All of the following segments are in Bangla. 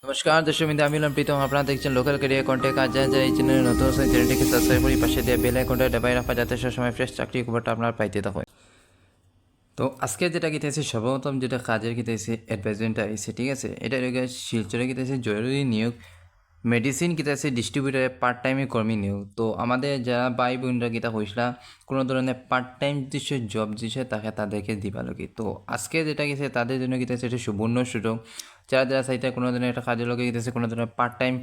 নমস্কার দর্শকবৃন্দ, আমি হলাম প্রীতম। আপনারা দেখছেন লোকাল ক্যারিয়ার কন্টেন্ট। কাজ যা এই চ্যানেলে নতুন আছেন, চ্যানেলটিকে সাবস্ক্রাইব করে পাশে দিয়ে বেল আইকনটা দাবাই রাখা, যাতে সবসময় ফ্রেশ চাকরি খবরটা আপনারা পাইতে থাকেন। তো আজকে যেটা গিতেছে সর্বপ্রথম যেটা কাজের গিতেছে অ্যাডভার্টাইজমেন্ট আছে, ঠিক আছে। এটা শিলচরে গিতেছে জরুরি নিয়োগ মেডিসিন গিতেছে ডিস্ট্রিবিউটারে পার্ট টাইমে কর্মী নিয়োগ। তো আমাদের যারা ভাই বোনরা গীতা হয়েছিলা কোনো ধরনের পার্ট টাইম যে জব দিছে তাকে তাদেরকে দিবা লাগে। তো আজকে যেটা গেছে তাদের জন্য গিতেছে এটা সুবর্ণ সুযোগ। যারা যারা চাইতে কোনো ধরনের একটা কাজের লগে গিতেছে কোনো ধরনের পার্ট টাইম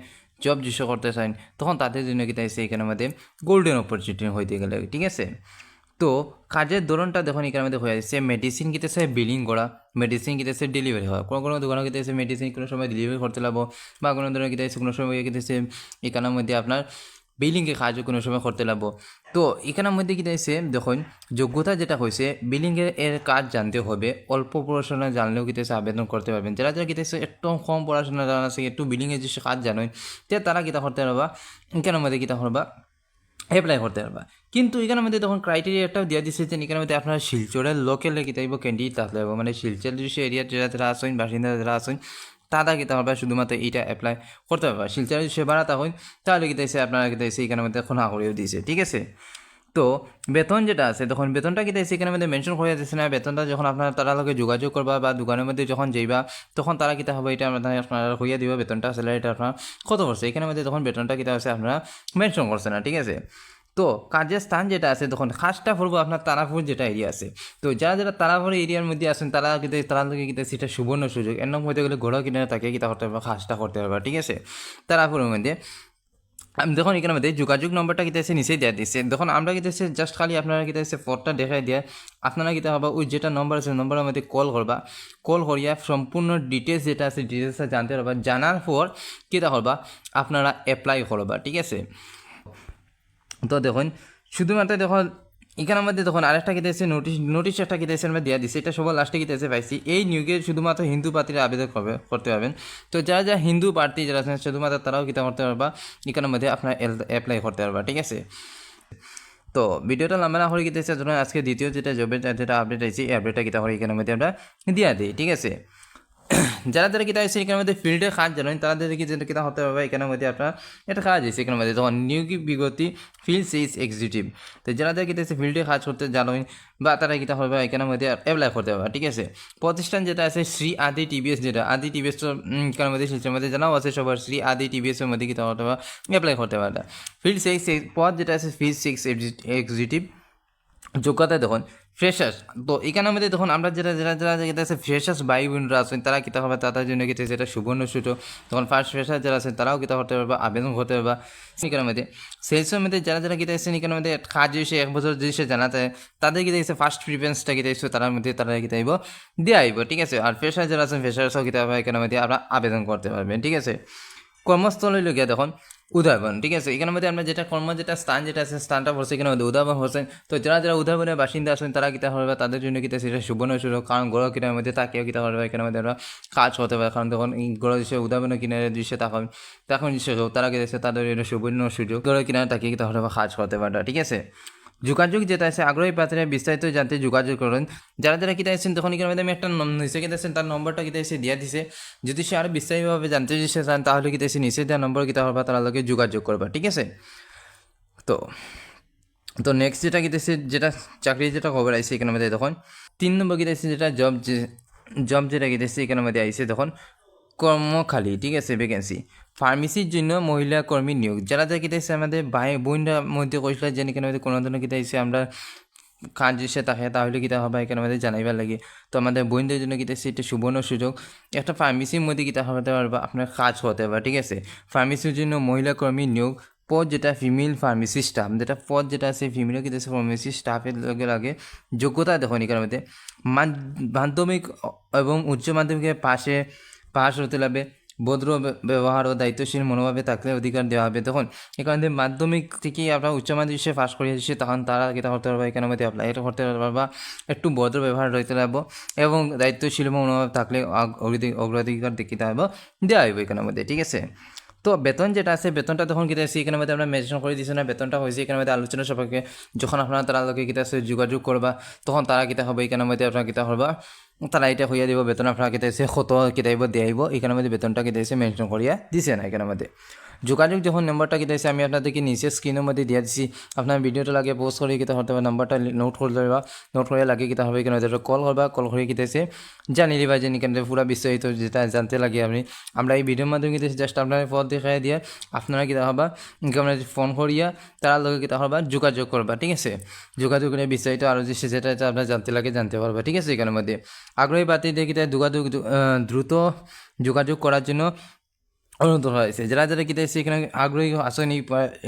জব যিশো করতে চান, তখন তাদের জন্য গীতা এসে এখানে মধ্যে গোল্ডেন অপরচুনিটি হইতে গেলে, ঠিক আছে। তো কাজের ধরনটা দেখুন এখানে মধ্যে হয়ে যাচ্ছে মেডিসিন গিতেছে বিলিং করা, মেডিসিন গিতেছে ডেলিভারি হয়। কোনো কোনো দোকানে গিতেছে মেডিসিন কোনো সময় ডেলিভারি করতে লাগবো, বা কোনো ধরনের গিতেছে কোনো সময় গিতেছে এখানের মধ্যে আপনার বিলিংয়ে কাজও কোনো সময় করতে লাগবো। তো এখানের মধ্যে গিতেছে দেখুন যোগ্যতা যেটা হয়েছে বিলিংয়ের এর কাজ জানতে হবে। অল্প পড়াশোনা জানলেও গিতেছে আবেদন করতে পারবেন। যারা যারা গিতেছে একটু কম পড়াশোনা জানা আছে, একটু বিলিংয়ের যে কাজ জানেন, তারা গীতা করতে পারবা। এখানের মধ্যে গীতা করবা অ্যাপ্লাই করতে পারবা। কিন্তু এখানের মধ্যে তখন ক্রাইটেরিয়াটাও দিয়ে দিচ্ছে যে এখানের মধ্যে আপনার শিলচরের লোকেল কিতাব ক্যান্ডিডেট থাকলে হবে, মানে শিলচর যে এরিয়ার যারা আসেন বাসিন্দা যারা আসেন তারা কিতা পারবা শুধুমাত্র এইটা অ্যাপ্লাই করতে পারবা। শিলচরের সে বাড়া তখন তাহলে কিতা এসে আপনারা কিতা এসে এখানের মধ্যে এখন করেও দিয়েছে, ঠিক আছে। তো বেতন যেটা আছে তখন বেতনটা কিতা এসে এখানের মধ্যে মেনশন করে যাচ্ছে না। বেতনটা যখন আপনারা তারা লগে যোগাযোগ করবা বা দোকানের মধ্যে যখন যাইবা, তখন তারা কিতা হবে এটা আপনারা হইয়া দিবা বেতনটা, স্যালারিটা আপনার কত করছে এখানের মধ্যে তখন বেতনটা কিতা আছে আপনারা মেনশন করছে না, ঠিক আছে। তো কাজের স্থান যেটা আছে তখন খাসটা পড়বো আপনার তারাপুর যেটা এরিয়া আছে। তো যারা যারা তারাপুর এরিয়ার মধ্যে আছেন তারা কিন্তু তারা লোকে কিন্তু সেটা সুবর্ণ সুযোগ। এর নাম হইতে গেলে ঘোড়া কিনে তাকে কিতা করতে পারবা, খাসটা করতে পারবা, ঠিক আছে। তারাপুরের মধ্যে আমি দেখুন এখানে মধ্যে যোগাযোগ নম্বরটা কিতা আছে নিচেই দেওয়া দিচ্ছে। দেখুন আমরা কিতা আছে জাস্ট খালি আপনারা কিতা আছে ফটোটা দেখাই দিয়ে আপনারা কিতা হবা ওই যেটা নম্বর আছে নম্বরের মধ্যে কল করবা। কল করিয়া সম্পূর্ণ ডিটেলস যেটা আছে ডিটেলসটা জানতে পারবা। জানার পর কিতা করবা আপনারা অ্যাপ্লাই করবা, ঠিক আছে। তো দেখুন শুধুমাত্র দেখুন এখানের মধ্যে দেখুন আরেকটা কেটেছে নোটিশ একটা কেটেছে আমরা দেওয়া দিচ্ছে। এটা সবার লাস্টে কেটেছে পাইছি। এই নিয়োগে শুধুমাত্র হিন্দু প্রার্থীরা আবেদন করতে পারবেন। তো যারা যারা হিন্দু প্রার্থী যারা আছেন শুধুমাত্র তারাও কিতা করতে পারবা, এখানের মধ্যে আপনার অ্যাপ্লাই করতে পারবা, ঠিক আছে। তো ভিডিওটা লম্বা না করে গিয়েছে ধরুন আজকে দ্বিতীয় যেটা জবের যেটা আপডেট আছে এই আপডেটটা কিতা করে এখানের মধ্যে আমরা দিয়া দিই, ঠিক আছে। যারা যারা কিতা আছে এখানের মধ্যে ফিল্ডে কাজ জানেন তাদের কি যেটা কিতা হতে পারবে এখানের মধ্যে আপনার একটা কাজ আছে এখানের মধ্যে তখন নিয়োগী বিগতি ফিল্ড সেলস এক্সিকিউটিভ। তো যারা যারা কিতা আছে ফিল্ডে কাজ করতে জানেন বা তারা কিতা হবে এখানের মধ্যে অ্যাপ্লাই করতে পারবে, ঠিক আছে। প্রতিষ্ঠান যেটা আছে শ্রী আদি টিভিএস, যেটা আদি টিভিএস তো এখানের মধ্যে শিলচরের মধ্যে জানাও আছে সবার। শ্রী আদি টিভিএসের মধ্যে কিতা হতে পারবে অ্যাপ্লাই করতে পারবে। ফিল্ড সেলস পদ যেটা আছে ফিল্ড সেলস এক্সিকিউটিভ যোগ্যতা দেখুন ফ্রেশার্স। তো এখানের মধ্যে দেখুন আমরা যেটা যেটা যারা যেটা আছে ফ্রেশার্স ভাই বোনরা আছেন তারা কিতা হবে তাদের জন্য কিতা সেটা সুবর্ণ সুযোগ। তখন ফার্স্ট ফ্রেশার যারা আছেন তারাও কিতা করতে পারবে, আবেদন করতে পারবা। এখানের মধ্যে সেলসের মধ্যে যারা যারা কিতা এসেছেন এখানের মধ্যে কাজ এসে 1 বছর যদি সে জানাতে তাদের কিতা এসে ফার্স্ট প্রিফারেন্সটা কিতা এসে তার মধ্যে তারা কিতা আইব দিয়ে আইব, ঠিক আছে। আর ফ্রেশার যারা আছেন ফ্রেশার্সও কিতা হবে এখানের মধ্যে আপনারা আবেদন করতে পারবেন, ঠিক আছে। কর্মস্থল হইল গিয়া দেখুন উদাহরণ, ঠিক আছে। এখানের মধ্যে আমরা যেটা কর্ম যেটা স্থান যেটা আছে স্থানটা পড়ছে এখানের মধ্যে উদাহরণ হোসেন। তো যারা যারা উদাহরণের বাসিন্দা আছেন তারা কিতা হবে তাদের জন্য কিতা সেটা সুবর্ণ সুযোগ। কারণ গড় কিনার মধ্যে তাকেও কিতা হবে এখানের মধ্যে আমরা কাজ হতে পারে। কারণ তখন এই গড় দিচ্ছে উদাহরণ কিনারে দৃশ্যে তখন তারা কিনেছে তাদের এটা সুবর্ণ সুযোগ গড় কিনারে তাকে কিতা হবে কাজ করতে পারে, ঠিক আছে। যোগাযোগ যেটা আছে আগ্রহী প্রার্থীরা বিস্তারিত জানতে যোগাযোগ করুন। যারা যারা কিতা আছেন তখন এখানে মধ্যে আমি একটা নিচে কিতা আছেন তার নম্বরটা কিতা এসে দিয়ে দিছে। যদি সে আরও বিস্তারিতভাবে জানতে চান তাহলে কিতা এসে নিচে দেওয়া নম্বর কিতা হবে তার লগে যোগাযোগ করবা, ঠিক আছে। তো তো নেক্সট যেটা কিতেছে যেটা চাকরি যেটা খবর আইছে এখানের মধ্যে তখন 3 নম্বর কিতেছে যেটা জব যেটা কিতেছে এখানের মধ্যে আইছে তখন কর্মখালী, ঠিক আছে, ভ্যাকেন্সি ফার্মেসির জন্য মহিলা কর্মী নিয়োগ। যারা যারা কিতেছে আমাদের ভাই বোনরা মধ্যে কইছিল যে এখানে মধ্যে কোনো ধরনের কিতাইছে আমরা কাজ এসে থাকে তাহলে কিতা হবে এখানে আমাদের জানাইবার লাগে। তো আমাদের বোনদের জন্য কিতেছে এটা সুবর্ণ সুযোগ। একটা ফার্মেসির মধ্যে কিতা হতে পারবা আপনার কাজ হতে পারে, ঠিক আছে। ফার্মেসির জন্য মহিলা কর্মী নিয়োগ। পদ যেটা ফিমেল ফার্মেসি স্টাফ, যেটা পদ যেটা আছে ফিমেল কিতেছে ফার্মেসি স্টাফের লগে লাগে যোগ্যতা দেখুন এখানে মধ্যে মাধ্যমিক এবং উচ্চ মাধ্যমিকের পাশ হতে লাগবে। ভদ্র ব্যবহার ও দায়িত্বশীল মনোভাবে থাকলে অধিকার দেওয়া হবে। তখন এখানে মাধ্যমিক থেকে আপনার উচ্চ মাধ্যমিক পাশ করে এসেছে তখন তারা কিতা করতে পারবা এখানের মধ্যে অ্যাপ্লাই এটা করতে পারবা। একটু ভদ্র ব্যবহার রইতে লাগবো এবং দায়িত্বশীল মনোভাব থাকলে অগ্রাধিকার দেখিতে হবে দেওয়া হইব এখানের মধ্যে, ঠিক আছে। তো বেতন যেটা আছে বেতনটা তখন কিতা আছে এখানের মধ্যে আমরা মেনশন করে দিচ্ছি না। বেতনটা হয়েছে এখানের মধ্যে আলোচনা সবাইকে যখন আপনারা তারা লোকে কিতা আছে যোগাযোগ করবা তখন তারা কিতা হবে এখানের মধ্যে আপনারা কিতা করবা তারা এটা হইয়া দিব বেতন আপনারা কেটেছে কত কেটাইব দেয়াইব এখানের মধ্যে বেতনটা কেটেছে মেনশন করিয়া দিছে না এখানের মধ্যে যোগাযোগ যখন নাম্বারটা কেটেছে আমি আপনাদেরকে নিচে স্ক্রিনের মধ্যে দিয়ে দিচ্ছি আপনার ভিডিওটা লাগে পোস্ট করে কিতা হতে হবে নাম্বারটা নোট করে দেবা নোট করে লাগে কিতা হবে কেন কল করবা কল করে কিতেছে জানিয়ে দিবা যে এখানে পুরো বিস্তারিত যেটা জানতে লাগে আমরা এই ভিডিওর মাধ্যমে কিতেছি জাস্ট আপনার পথ দেখাই দিয়ে আপনারা কিতা হবা আমরা ফোন করিয়া তার লগে কিতা হবা যোগাযোগ করবা ঠিক আছে যোগাযোগ করে বিস্তারিত আরও যে যেটা আপনার জানতে লাগে জানতে পারবা ঠিক আছে এখানের মধ্যে আগ্রহী প্রার্থী দিয়ে কিতা যোগাযোগ দ্রুত যোগাযোগ করার জন্য অনুরোধ করা হয়েছে যারা যারা কিতেছে এখানে আগ্রহী আসেনি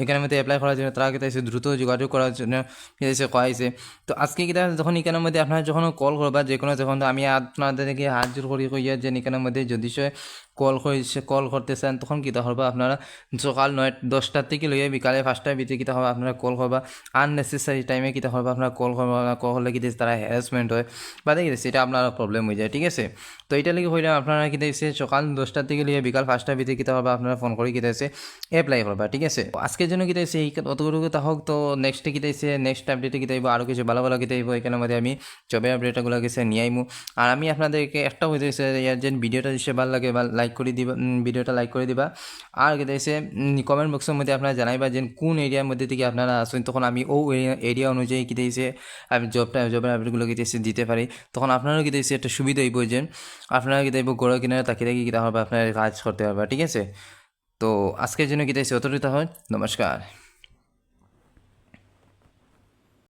এখানের মধ্যে অ্যাপ্লাই করার জন্য তারা কিতেছে দ্রুত যোগাযোগ করার জন্য কিতেছে কয়েছে তো আজকে কিতা যখন এখানের মধ্যে আপনারা যখন কল করবা যে কোনো যখন আমি আপনাদেরকে হাত জোর করি কইয়া যে এখানের মধ্যে যদি সে কল করতে চান তখন কিতা করবা আপনারা সকাল 9-10টার থেকে লইয়া বিকালে 5টার ভিতরে কিতা হবে আপনারা কল করবা আননেসেসারি টাইমে কিতা করবা আপনারা কল করবা কল করলে কিতেছে তারা হ্যারাসমেন্ট হয় বা দেখেছে এটা আপনার প্রবলেম হয়ে যায় ঠিক আছে তো এটা লিখে হইলে আপনারা কিতেছে সকাল 10টার থেকে লইয়া বিকাল 5টার ভিতরে কিতা হবে আপনারা ফোন করে কিতেছে অ্যাপ্লাই করবা ঠিক আছে আজকের জন্য কিতেছে এই অতটুকু কথা হোক তো নেক্সটে কিতেছে নেক্সট আপডেটে কিতাইব আরও কিছু ভালো ভালো কিতাইব এখানের মধ্যে আমি জবের আপডেটগুলো গেছে নিয়ে আইমু আর আমি আপনাদেরকে একটা হইতেছে ইয়ার যে ভিডিওটা যে ভালো লাগে বা লাইক করে দিবা ভিডিওটা লাইক করে দিবা আর কিতেছে কমেন্ট বক্সের মধ্যে আপনারা জানাইবা যে কোন এরিয়ার মধ্যে থেকে আপনারা আসেন তখন আমি ও এরিয়া অনুযায়ী কিতেছে আমি জবের আপডেটগুলো কিতেছে দিতে পারি তখন আপনারাও কিতেছে একটা সুবিধা হইব যে আপনারা কিতাইব গড়ের কিনারে তাকিয়ে থাকি কিতা হবে আপনারা কাজ করতে পারবা ঠিক আছে তো আজকের জন্য কিতেছে অতটুকু হয় নমস্কার